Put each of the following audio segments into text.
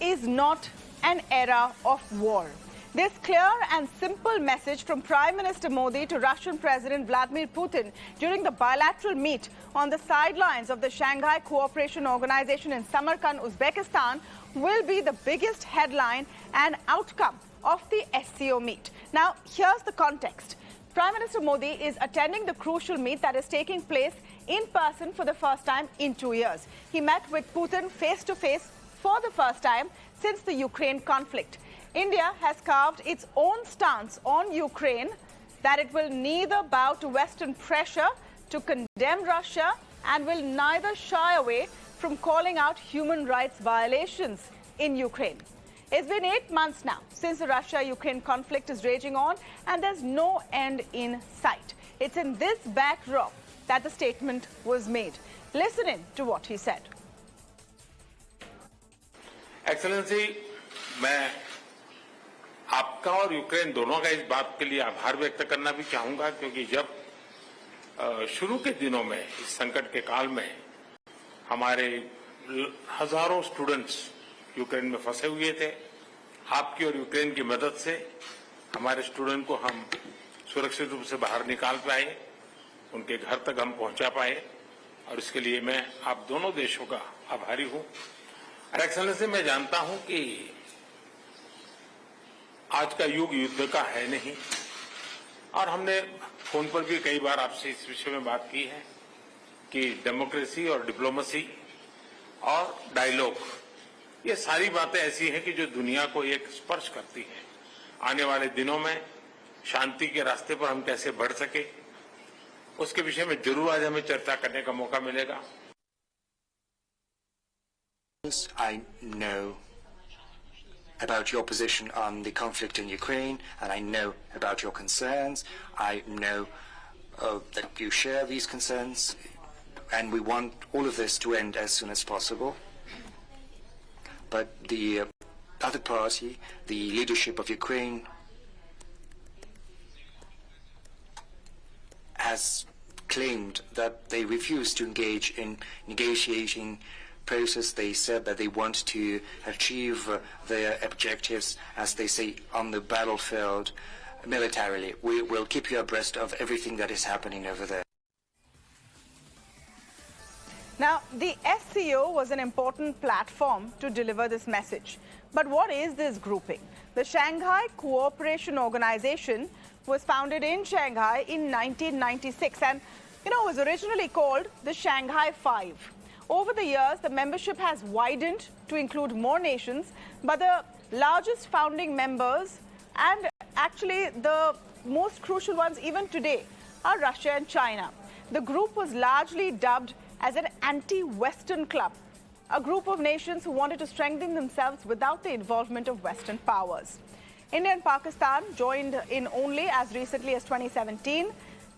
is not an era of war. This clear and simple message from Prime Minister Modi to Russian President Vladimir Putin during the bilateral meet on the sidelines of the Shanghai Cooperation Organization in Samarkand, Uzbekistan, will be the biggest headline and outcome of the SCO meet. Now, here's the context. Prime Minister Modi is attending the crucial meet that is taking place in person for the first time in 2 years. He met with Putin face-to-face for the first time since the Ukraine conflict. India has carved its own stance on Ukraine that it will neither bow to Western pressure to condemn Russia and will neither shy away from calling out human rights violations in Ukraine. It's been 8 months now since the Russia-Ukraine conflict is raging on, and there's no end in sight. It's in this backdrop that the statement was made. Listen in to what he said. Excellency, मैं आपका और Ukraine दोनों का इस बात के लिए आभार व्यक्त करना भी चाहूंगा, क्योंकि जब शुरू के दिनों में इस संकट के काल में हमारे हजारों स्टूडेंट्स यूक्रेन में फंसे हुए थे, आपकी और यूक्रेन की मदद से हमारे स्टूडेंट को हम सुरक्षित रूप से बाहर निकाल पाए, उनके घर तक हम पहुंचा पाए, और इसके लिए मैं आप दोनों देशों का आभारी हूं। एक्सेलेंसी, मैं जानता हूं कि आज का युग युद्ध का है नहीं, और हमने फोन पर भी कई बार आपसे इस विषय में बात की है कि डेमोक्रेसी और डिप्लोमेसी और डायलॉग, ये सारी बातें ऐसी हैं कि जो दुनिया को एक स्पर्श करती है। आने वाले दिनों में शांति के रास्ते पर हम कैसे बढ़ सके, उसके विषय में जरूर आज हमें चर्चा करने का मौका मिलेगा। I know about your position on the conflict in Ukraine, and I know about your concerns. I know that you share these concerns, and we want all of this to end as soon as possible. But the other party, the leadership of Ukraine, has claimed that they refuse to engage in negotiating process. They said that they want to achieve their objectives, as they say, on the battlefield militarily. We will keep you abreast of everything that is happening over there. Now, the SCO was an important platform to deliver this message. But what is this grouping? The Shanghai Cooperation Organization was founded in Shanghai in 1996 and, was originally called the Shanghai Five. Over the years, the membership has widened to include more nations, but the largest founding members, and actually the most crucial ones even today, are Russia and China. The group was largely dubbed as an anti-Western club, a group of nations who wanted to strengthen themselves without the involvement of Western powers. India and Pakistan joined in only as recently as 2017,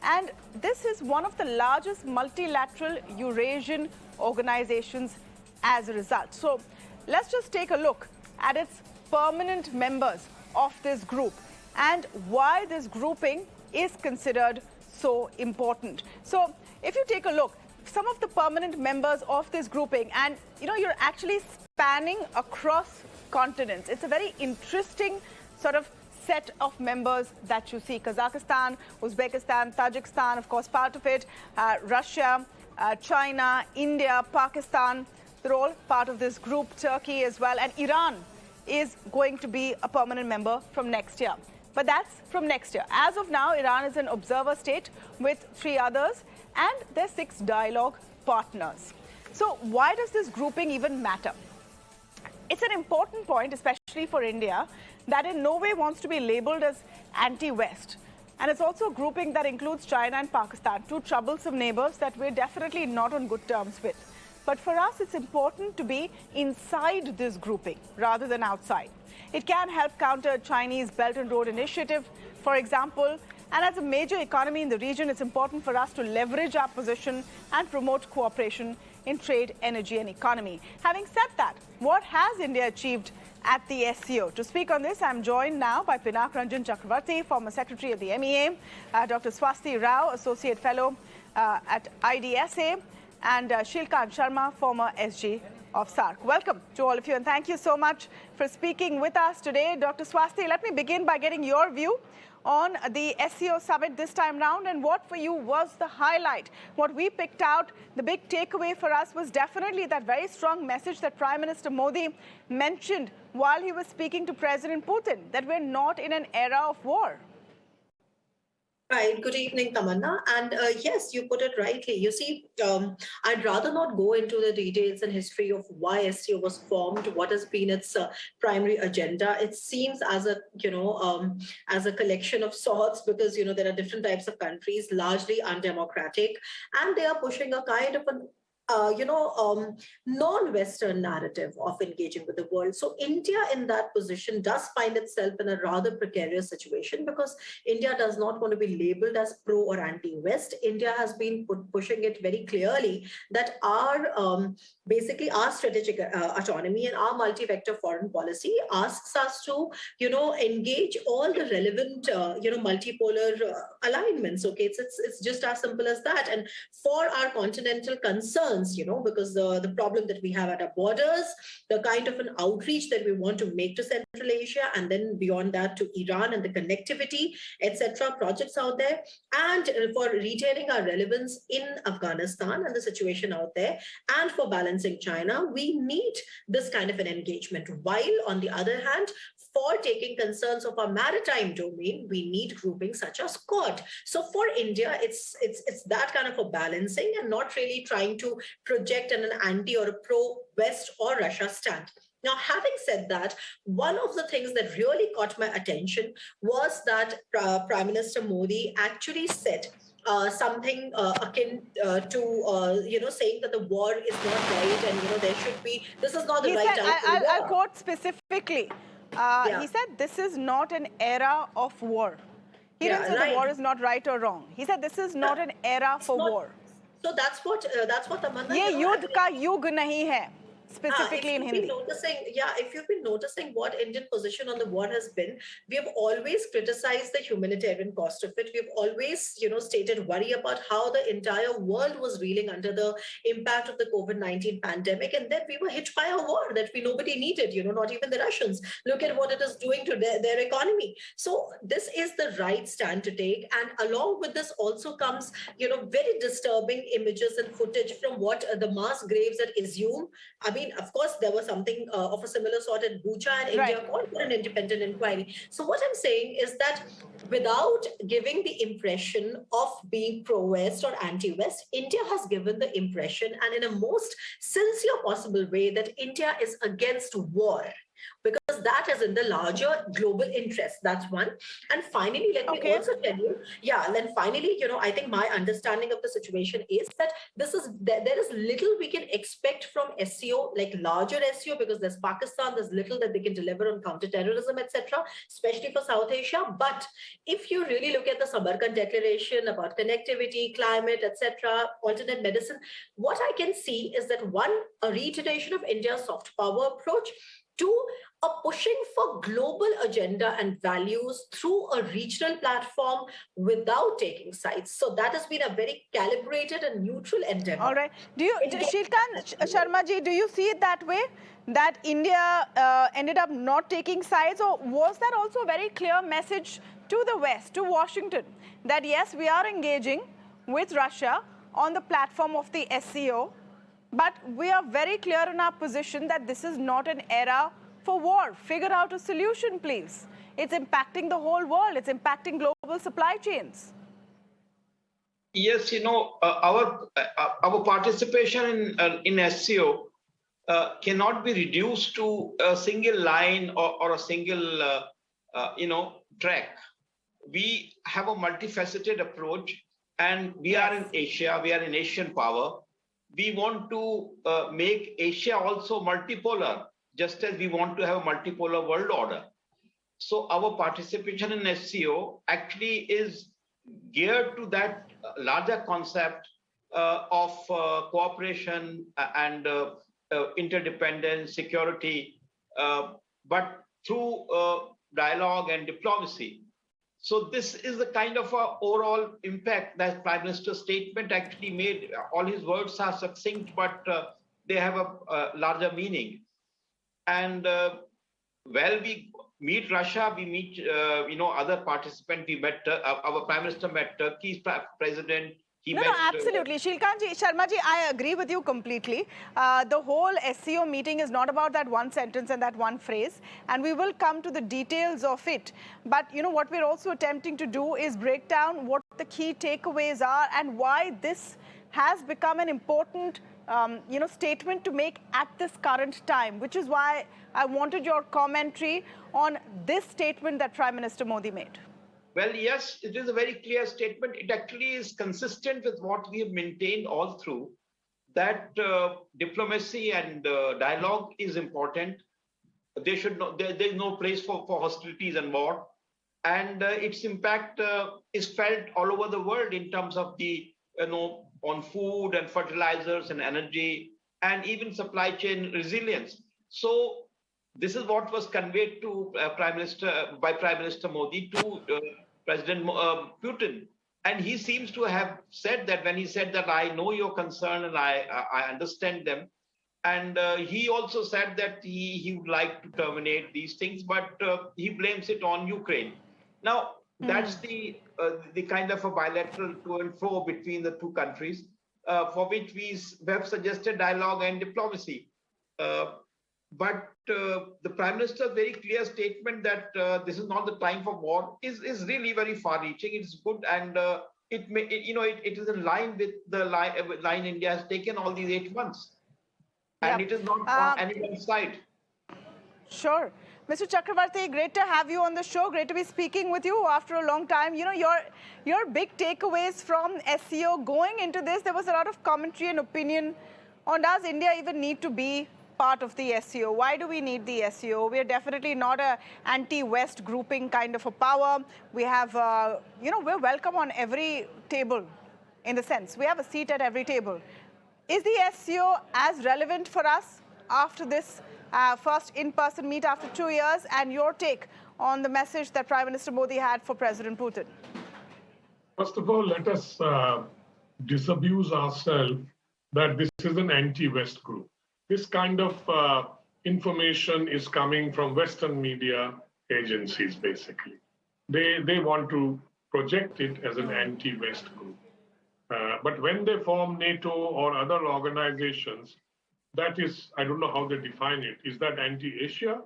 and this is one of the largest multilateral Eurasian organizations as a result. So let's just take a look at its permanent members of this group and why this grouping is considered so important. So if you take a look, some of the permanent members of this grouping, and you're actually spanning across continents. It's a very interesting sort of set of members that you see. Kazakhstan, Uzbekistan, Tajikistan, of course, part of it, Russia, China, India, Pakistan, they're all part of this group, Turkey as well, and Iran is going to be a permanent member from next year. But that's from next year. As of now, Iran is an observer state with 3 others, and their 6 dialogue partners. So why does this grouping even matter? It's an important point, especially for India, that in no way wants to be labeled as anti-West. And it's also a grouping that includes China and Pakistan, 2 troublesome neighbors that we're definitely not on good terms with. But for us, it's important to be inside this grouping rather than outside. It can help counter Chinese Belt and Road Initiative, for example. And as a major economy in the region, it's important for us to leverage our position and promote cooperation in trade, energy and economy. Having said that, what has India achieved at the SCO? To speak on this, I'm joined now by Pinak Ranjan Chakravarty, former Secretary of the MEA, Dr. Swasti Rao, Associate Fellow at IDSA, and Shilkan Sharma, former SG of SAARC. Welcome to all of you, and thank you so much for speaking with us today. Dr. Swasti, let me begin by getting your view on the SCO summit this time round, and what for you was the highlight? What we picked out, the big takeaway for us was definitely that very strong message that Prime Minister Modi mentioned while he was speaking to President Putin, that we're not in an era of war. Right. Good evening, Tamanna. And yes, you put it rightly. You see, I'd rather not go into the details and history of why SCO was formed, what has been its primary agenda. It seems as a, as a collection of sorts, because, there are different types of countries, largely undemocratic, and they are pushing a kind of an non-Western narrative of engaging with the world. So India in that position does find itself in a rather precarious situation, because India does not want to be labeled as pro or anti-West. India has been pushing it very clearly that our basically our strategic autonomy and our multi-vector foreign policy asks us to, engage all the relevant, multipolar alignments. Okay, it's just as simple as that. And for our continental concerns, because the problem that we have at our borders, the kind of an outreach that we want to make to Central Asia, and then beyond that to Iran and the connectivity, etc., projects out there, and for retaining our relevance in Afghanistan and the situation out there, and for balancing China, we need this kind of an engagement. While on the other hand, for taking concerns of our maritime domain, we need groupings such as Quad. So for India, it's that kind of a balancing, and not really trying to project an anti or a pro-West or Russia stand. Now, having said that, one of the things that really caught my attention was that Prime Minister Modi actually said something akin to, saying that the war is not right, and, there should be, this is not the right time for war. I'll quote specifically. He said, this is not an era of war. He didn't say the war is not right or wrong. He said, this is not an era for war. So that's what Tamanna. ये युद्ध का युग नहीं है. Specifically in Hindi. If you've been noticing what Indian position on the war has been, we have always criticized the humanitarian cost of it. We've always, stated worry about how the entire world was reeling under the impact of the COVID-19 pandemic, and then we were hit by a war that nobody needed, not even the Russians. Look at what it is doing to their economy. So this is the right stand to take, and along with this also comes, very disturbing images and footage from what the mass graves at Izium. I mean, of course, there was something of a similar sort in Bucha, and India called for an independent inquiry. So what I'm saying is that without giving the impression of being pro-West or anti-West, India has given the impression, and in a most sincere possible way, that India is against war, because that is in the larger global interest. That's one. And finally, let me also tell you, then finally, I think my understanding of the situation is that there is little we can expect from SCO, like larger SCO, because there's Pakistan, there's little that they can deliver on counterterrorism, etc., especially for South Asia. But if you really look at the Samarkand Declaration about connectivity, climate, etc., alternate medicine, what I can see is that one, a reiteration of India's soft power approach, two, a pushing for global agenda and values through a regional platform without taking sides. So that has been a very calibrated and neutral endeavor. All right. Shrikant Sharma ji, do you see it that way? That India ended up not taking sides? Or was that also a very clear message to the West, to Washington, that yes, we are engaging with Russia on the platform of the SCO, but we are very clear in our position that this is not an era for war. Figure out a solution, please. It's impacting the whole world. It's impacting global supply chains. Yes, our participation in SCO cannot be reduced to a single line or a single, track. We have a multifaceted approach, and we are in Asia. We are an Asian power. We want to make Asia also multipolar, just as we want to have a multipolar world order. So our participation in SCO actually is geared to that larger concept of cooperation and interdependence, security, but through dialogue and diplomacy. So this is the kind of overall impact that Prime Minister's statement actually made. All his words are succinct, but they have a larger meaning. And while we meet Russia, we meet other participants. We met our Prime Minister met Turkey's president. He No, met. no, absolutely. Shilkanji, Sharmaji, I agree with you completely. The whole SCO meeting is not about that one sentence and that one phrase, and we will come to the details of it. But, you know, what we're also attempting to do is break down what the key takeaways are and why this has become an important, statement to make at this current time, which is why I wanted your commentary on this statement that Prime Minister Modi made. Well, yes, it is a very clear statement. It actually is consistent with what we have maintained all through, that diplomacy and dialogue is important. There is no place for hostilities and war. And its impact is felt all over the world in terms of the, on food and fertilizers and energy and even supply chain resilience. So this is what was conveyed to Prime Minister Modi to President Putin. And he seems to have said that when he said that I know your concern and I understand them. And he also said that he would like to terminate these things, but he blames it on Ukraine. Now, that's the kind of a bilateral to and fro between the two countries, for which we have suggested dialogue and diplomacy. But the Prime Minister's very clear statement that this is not the time for war is really very far-reaching. It's good, and it is in line with the line India has taken all these 8 months, and it is not on anyone's side. Sure. Mr. Chakravarty, great to have you on the show. Great to be speaking with you after a long time. You know, your big takeaways from SCO going into this, there was a lot of commentary and opinion on does India even need to be part of the SCO? Why do we need the SCO? We are definitely not an anti-West grouping kind of a power. We have, we're welcome on every table in the sense. We have a seat at every table. Is the SCO as relevant for us after this first in-person meet after 2 years, and your take on the message that Prime Minister Modi had for President Putin? First of all, let us disabuse ourselves that this is an anti-West group. This kind of information is coming from Western media agencies, basically. They want to project it as an anti-West group. But when they form NATO or other organizations, that is, I don't know how they define it. Is that anti-Asia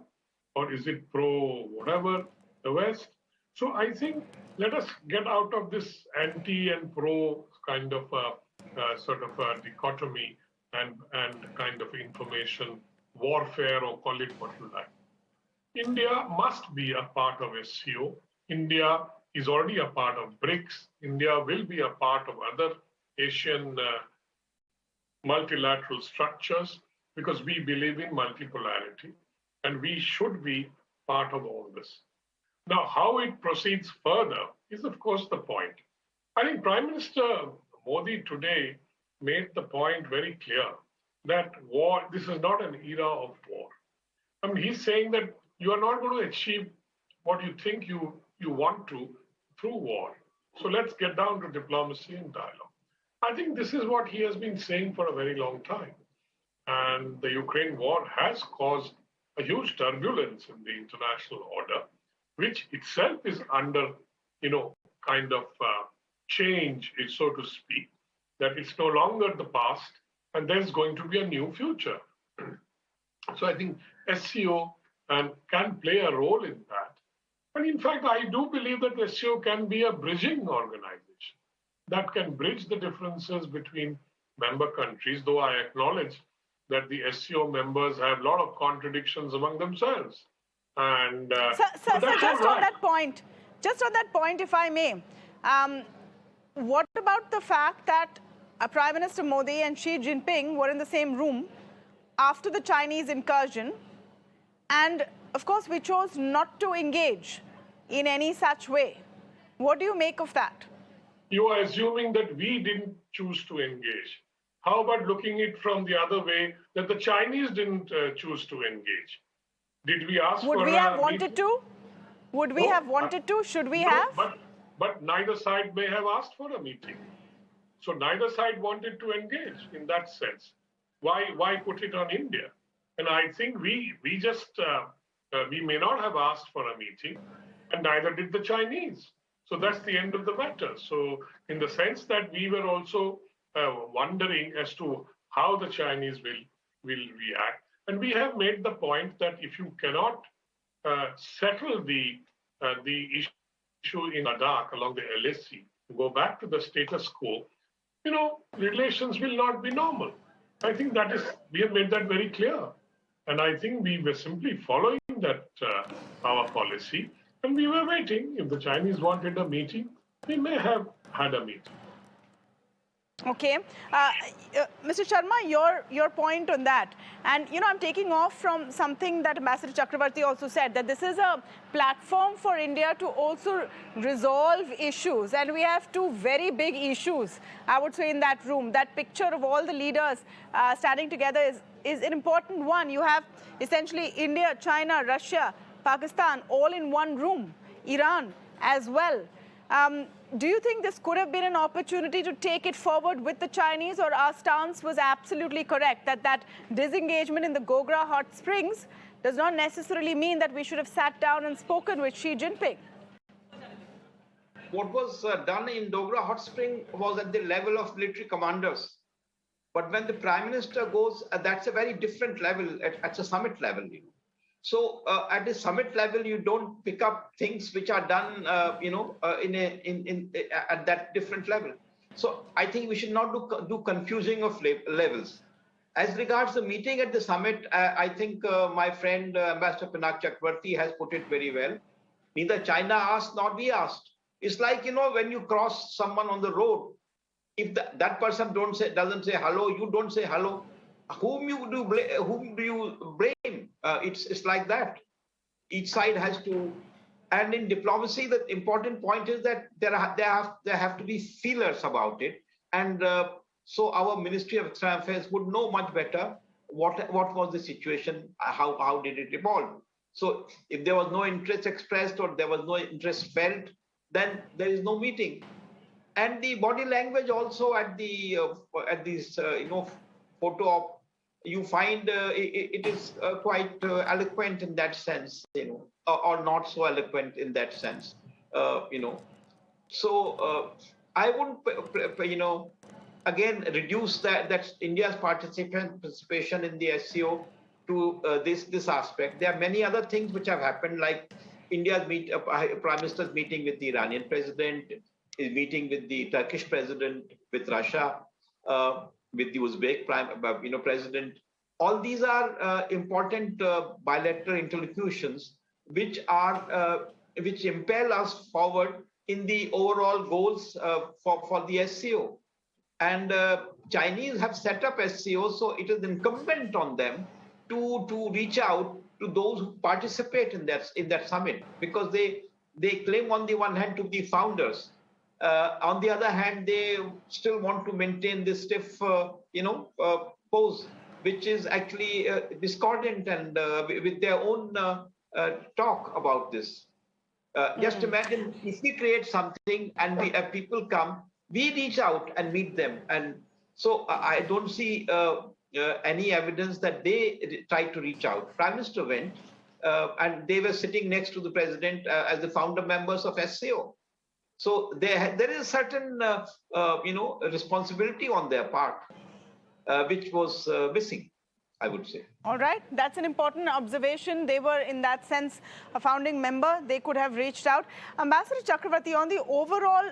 or is it pro-whatever, the West? So I think let us get out of this anti and pro kind of sort of a dichotomy and kind of information warfare, or call it what you like. India must be a part of SCO. India is already a part of BRICS. India will be a part of other Asian multilateral structures because we believe in multipolarity and we should be part of all this. Now, how it proceeds further is, of course, the point. I think Prime Minister Modi today made the point very clear that war, this is not an era of war. I mean, he's saying that you are not going to achieve what you think you want to through war. So let's get down to diplomacy and dialogue. I think this is what he has been saying for a very long time. And the Ukraine war has caused a huge turbulence in the international order, which itself is under, kind of change, so to speak, that it's no longer the past and there's going to be a new future. So I think SCO can play a role in that. And in fact, I do believe that SCO can be a bridging organization that can bridge the differences between member countries, though I acknowledge that the SCO members have a lot of contradictions among themselves. And Sir, just on that point, if I may, what about the fact that Prime Minister Modi and Xi Jinping were in the same room after the Chinese incursion, and of course we chose not to engage in any such way? What do you make of that? You are assuming that we didn't choose to engage. How about looking it from the other way, that the Chinese didn't choose to engage? Did we ask for a meeting? Would we have wanted to? Would we have wanted to? Should we have? But neither side may have asked for a meeting. So neither side wanted to engage in that sense. Why put it on India? And I think we just we may not have asked for a meeting, and neither did the Chinese. So that's the end of the matter. So in the sense that we were also wondering as to how the Chinese will react, and we have made the point that if you cannot settle the issue in Ladakh along the LAC, go back to the status quo, relations will not be normal. I think we have made that very clear. And I think we were simply following that our policy, and we were waiting. If the Chinese wanted a meeting, we may have had a meeting. Okay. Mr. Sharma, your point on that. And, I'm taking off from something that Ambassador Chakravarty also said, that this is a platform for India to also resolve issues. And we have two very big issues, I would say, in that room. That picture of all the leaders standing together is an important one. You have essentially India, China, Russia, Pakistan, all in one room, Iran as well. Do you think this could have been an opportunity to take it forward with the Chinese, or our stance was absolutely correct, that disengagement in the Gogra hot springs does not necessarily mean that we should have sat down and spoken with Xi Jinping? What was done in Dogra hot spring was at the level of military commanders. But when the Prime Minister goes, that's a very different level, at a summit level. So at the summit level, you don't pick up things which are done, at that different level. So I think we should not do confusing of levels. As regards the meeting at the summit, I think my friend Ambassador Pinak Chakravarty has put it very well. Neither China asked nor we asked. It's like, when you cross someone on the road, if that person doesn't say hello, you don't say hello. Whom do you blame? It's like that. Each side has to, and in diplomacy, the important point is that there have to be feelers about it, and so our Ministry of External Affairs would know much better what was the situation, how did it evolve. So if there was no interest expressed or there was no interest felt, then there is no meeting. And the body language also at this photo op, you find it is quite eloquent in that sense, or not so eloquent in that sense, So I wouldn't, again reduce that India's participation in the SCO to this aspect. There are many other things which have happened, like India's Prime Minister's meeting with the Iranian president, is meeting with the Turkish president, with Russia, with the Uzbek president. All these are important bilateral interlocutions which impel us forward in the overall goals for the SCO. And Chinese have set up SCO, so it is incumbent on them to reach out to those who participate in that summit, because they claim on the one hand to be founders. On the other hand, they still want to maintain this stiff, pose, which is actually discordant and with their own talk about this. Just imagine if we create something and people come, we reach out and meet them. And so I don't see any evidence that they tried to reach out. Prime Minister went, and they were sitting next to the president as the founder members of SCO. So there is a certain, responsibility on their part, which was missing, I would say. All right, that's an important observation. They were, in that sense, a founding member. They could have reached out. Ambassador Chakravarty, on the overall,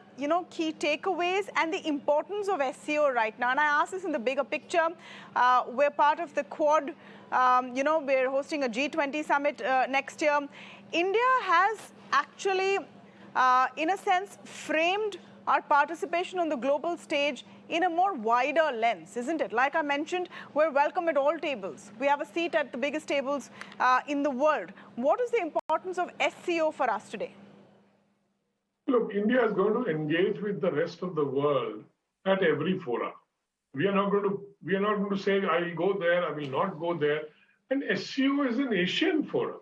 key takeaways and the importance of SCO right now, and I ask this in the bigger picture. We're part of the Quad. We're hosting a G20 summit next year. India has actually, in a sense, framed our participation on the global stage in a more wider lens, isn't it? Like I mentioned, we're welcome at all tables. We have a seat at the biggest tables in the world. What is the importance of SCO for us today? Look, India is going to engage with the rest of the world at every forum. We are not going to say, I will go there, I will not go there. And SCO is an Asian forum.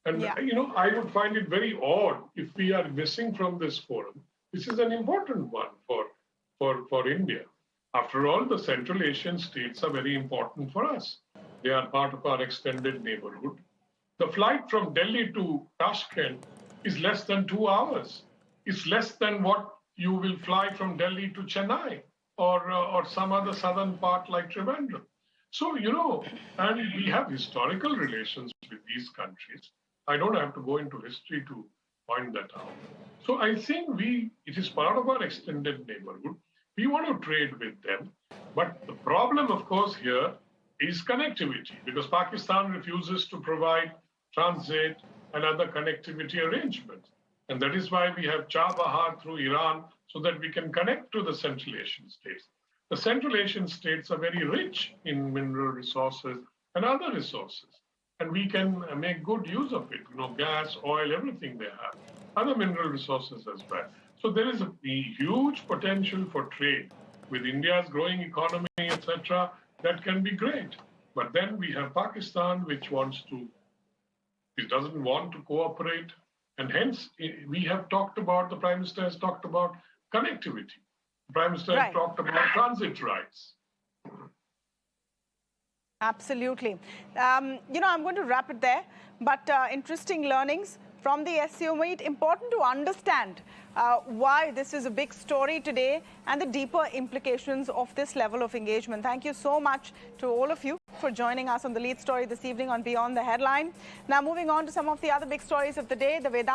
And, I would find it very odd if we are missing from this forum. This is an important one for India. After all, the Central Asian states are very important for us. They are part of our extended neighborhood. The flight from Delhi to Tashkent is less than 2 hours. It's less than what you will fly from Delhi to Chennai or some other southern part like Trivandrum. So, and we have historical relations with these countries. I don't have to go into history to point that out. So I think it is part of our extended neighborhood. We want to trade with them. But the problem, of course, here is connectivity, because Pakistan refuses to provide transit and other connectivity arrangements. And that is why we have Chabahar through Iran, so that we can connect to the Central Asian states. The Central Asian states are very rich in mineral resources and other resources, and we can make good use of it. Gas, oil, everything they have, other mineral resources as well. So there is a huge potential for trade with India's growing economy, etc. That can be great. But then we have Pakistan, which doesn't want to cooperate. And hence, we have talked about, the Prime Minister has talked about connectivity. The Prime Minister has talked about transit rights. Absolutely. I'm going to wrap it there, but interesting learnings from the SCO meet. Important to understand why this is a big story today and the deeper implications of this level of engagement. Thank you so much to all of you for joining us on the lead story this evening on Beyond the Headline. Now moving on to some of the other big stories of the day. The Vedanta